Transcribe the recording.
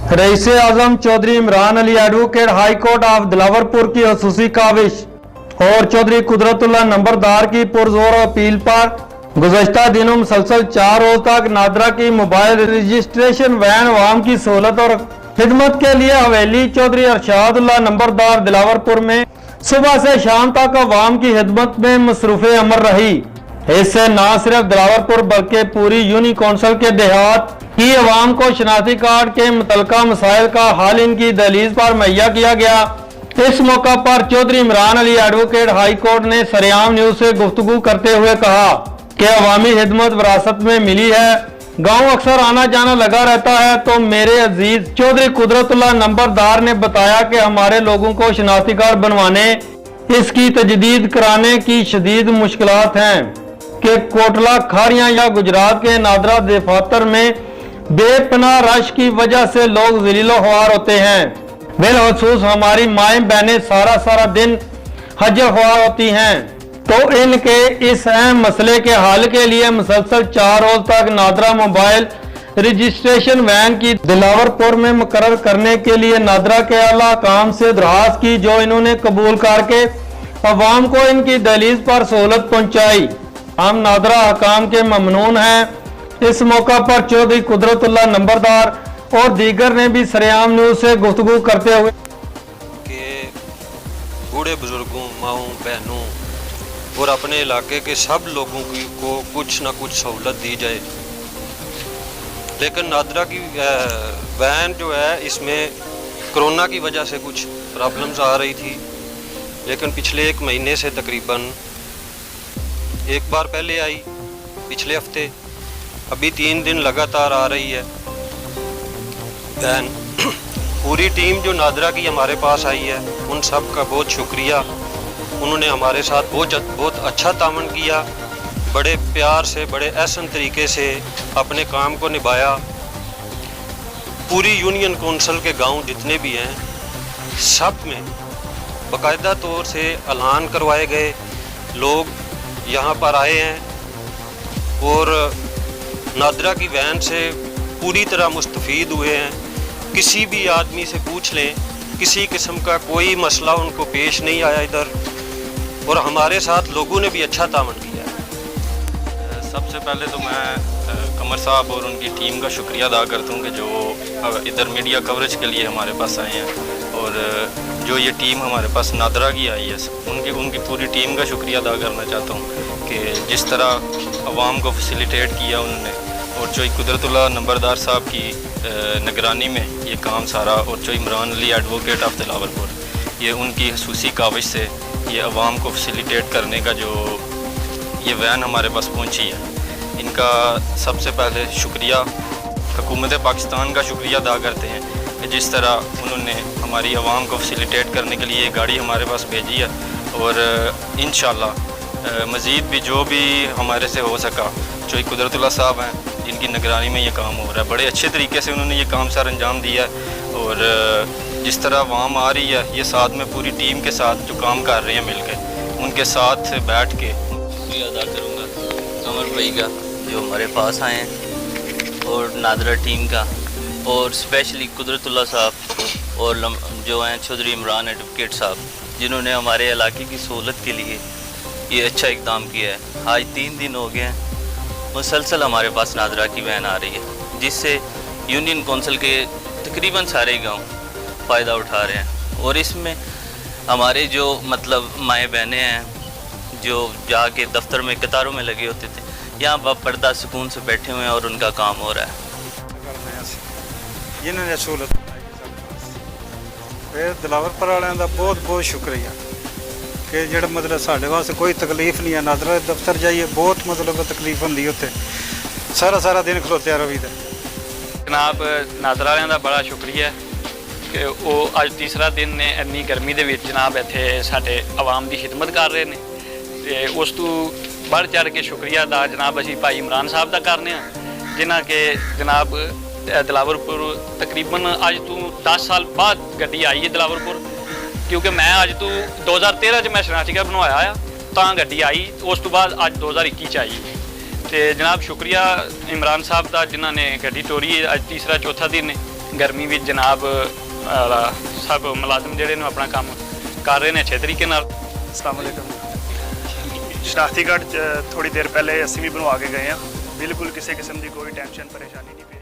Rice Azam Chaudhry Imran Ali advocate high court of Dilawarpur की खसूसी काविश और चौधरी कुदरतुल्लाह नंबरदार की पुरजोर अपील पर गुज़श्ता दिनों मुसलसल 4 रोज तक नादरा की मोबाइल रजिस्ट्रेशन वैन अवाम की सहूलत और खिदमत के लिए हवेली चौधरी अरशादुल्लाह नंबरदार दिलावरपुर में सुबह से शाम तक अवाम की खिदमत में मसरूफ अमर रही। इससे न सिर्फ दिलावरपुर बल्कि पूरी यूनी कौंसिल के देहात की अवाम को शनाख्ती कार्ड के मुतलका मसाइल का हल इनकी दहलीज पर मुहैया किया गया। इस मौका पर Chaudhry Imran Ali advocate high court ने सरेआम न्यूज से गुफ्तगू करते हुए कहा कि अवामी खिदमत विरासत में मिली है, गांव अक्सर आना जाना लगा रहता है। तो मेरे अजीज चौधरी कुदरतुल्लाह नंबरदार ने बताया कि हमारे लोगों को शनाख्ती कार्ड बनवाने, इसकी तजदीद कराने की शदीद मुश्किलात हैं कि कोटला खारियां या गुजरात के नादरा दफातर में बेपनाह रश की वजह से लोग ज़लीलो ख्वार होते हैं। बिलखसूस हमारी माएं बहनें सारा दिन हजर ख्वार होती हैं। तो इनके इस अहम मसले के हल के लिए मुसलसल 4 रोज तक नादरा मोबाइल रजिस्ट्रेशन वैन की दिलावरपुर में मुकर्रर करने के लिए नादरा के आला काम से दरख्वास्त की, जो इन्होंने कबूल करके अवाम को इनकी दहलीज पर सहूलत पहुंचाई। हम नादरा हकाम के ममनून हैं। इस मौका पर चौधरी कुदरतुल्लाह नंबरदार और दीगर ने भी सरेआम न्यूज से गुफ्तगू करते हुए कि बूढ़े बुजुर्गों, माओं, बहनों और अपने इलाके के सब लोगों को कुछ ना कुछ सहूलत दी जाए। लेकिन नादरा की वैन जो है, इसमें कोरोना की वजह से कुछ प्रॉब्लम्स आ रही थी, लेकिन पिछले 1 महीने से तकरीबन एक बार पहले आई, पिछले हफ्ते, अभी 3 दिन लगातार आ रही है वैन। पूरी टीम जो नादरा की हमारे पास आई है, उन सब का बहुत शुक्रिया। उन्होंने हमारे साथ बहुत अच्छा तामन किया, बड़े प्यार से, बड़े एहसन तरीके से अपने काम को निभाया। पूरी यूनियन कौंसिल के गांव जितने भी हैं, सब में बाकायदा तौर से ऐलान करवाए गए, लोग यहाँ पर आए हैं और नादरा की वैन से पूरी तरह मुस्तफ़ीद हुए हैं। किसी भी आदमी से पूछ लें, किसी किस्म का कोई मसला उनको पेश नहीं आया इधर, और हमारे साथ लोगों ने भी अच्छा तामन किया है। सबसे पहले तो मैं कमर साहब और उनकी टीम का शुक्रिया अदा करता हूँ कि जो इधर मीडिया कवरेज के लिए हमारे पास आए हैं, और जो ये टीम हमारे पास नादरा की आई है, उनकी पूरी टीम का शुक्रिया अदा करना चाहता हूँ कि जिस तरह अवाम को फैसिलिटेट किया उन्होंने, और जो कुदरतुल्लाह नंबरदार साहब की निगरानी में ये काम सारा, और जो इमरान अली एडवोकेट ऑफ दिलावरपुर, ये उनकी खसूसी काविश से ये अवाम को फैसिलिटेट करने का जो ये वैन हमारे पास पहुंची है, इनका सबसे पहले शुक्रिया हुकूमत पाकिस्तान का शुक्रिया अदा करते हैं कि जिस तरह उन्होंने हमारी आवाम को फैसिलिटेट करने के लिए ये गाड़ी हमारे पास भेजी है। और इंशाअल्लाह मज़ीद भी जो भी हमारे से हो सका, जो कुदरतुल्लाह साहब हैं जिनकी निगरानी में ये काम हो रहा है, बड़े अच्छे तरीके से उन्होंने ये काम सर अंजाम दिया है। और जिस तरह अवाम आ रही है, ये साथ में पूरी टीम के साथ जो काम कर रहे हैं मिलकर, उनके साथ बैठ के शुक्रिया अदा करूँगा कमर भाई का जो हमारे पास आए हैं, और नादरा टीम का, और स्पेशली कुदरतुल्लाह साहब और जो हैं चौधरी इमरान एडवोकेट साहब, जिन्होंने हमारे इलाके की सहूलत के लिए ये अच्छा इक़दाम किया है। आज 3 दिन हो गए हैं मुसलसल हमारे पास नादरा की वैन आ रही है, जिससे यूनियन कौंसिल के तकरीबन सारे गांव फ़ायदा उठा रहे हैं। और इसमें हमारे जो मतलब माएँ बहनें हैं, जो जाके दफ्तर में कतारों में लगे होते थे, यहाँ पर पर्दा सुकून से बैठे हुए हैं और उनका काम हो रहा है। जिन्होंने सहूलत फिर दिलावरपुर वालों का बहुत शुक्रिया कि जो मतलब साढ़े वास्ते कोई तकलीफ नहीं है। नादरा दफ्तर जाइए बहुत मतलब तकलीफ होंगी, उत्थे सारा दिन खलोत्या रहीदा। जनाब नादरा वालों का बड़ा शुक्रिया कि वो अज तीसरा दिन ने इन्नी गर्मी के विच जनाब इत्थे साडे आवाम की खिदमत कर रहे हैं। तो उस तो बढ़ चढ़ के शुक्रिया अदा जनाब असी भाई इमरान साहब का करने, जिन्हें कि जनाब दिलावरपुर तकरीबन अज तो 10 साल बाद गड्डी आई है दिलावरपुर, क्योंकि मैं अज तो 2013 मैं शनाख्ती कार्ड बनवाया आ, तो गड्डी आई, उस तो बाद अज 2021 आई। तो जनाब शुक्रिया इमरान साहब का, जिन्होंने गड्डी टोरी है, अज तीसरा चौथा दिन है। ਗਰਮੀ ਵਿੱਚ ਜਨਾਬ ਸਭ ਮੁਲਾਜ਼ਮ ਜਿਹੜੇ ਨੇ ਆਪਣਾ ਕੰਮ ਕਰ ਰਹੇ ਨੇ ਅੱਛੇ ਤਰੀਕੇ ਨਾਲ। अस्सलाम वालेकुम। शनाख्ती कार्ड थोड़ी देर पहले असीं भी बनवा के गए हैं, बिल्कुल किसी किस्म की कोई टेंशन परेशानी नहीं।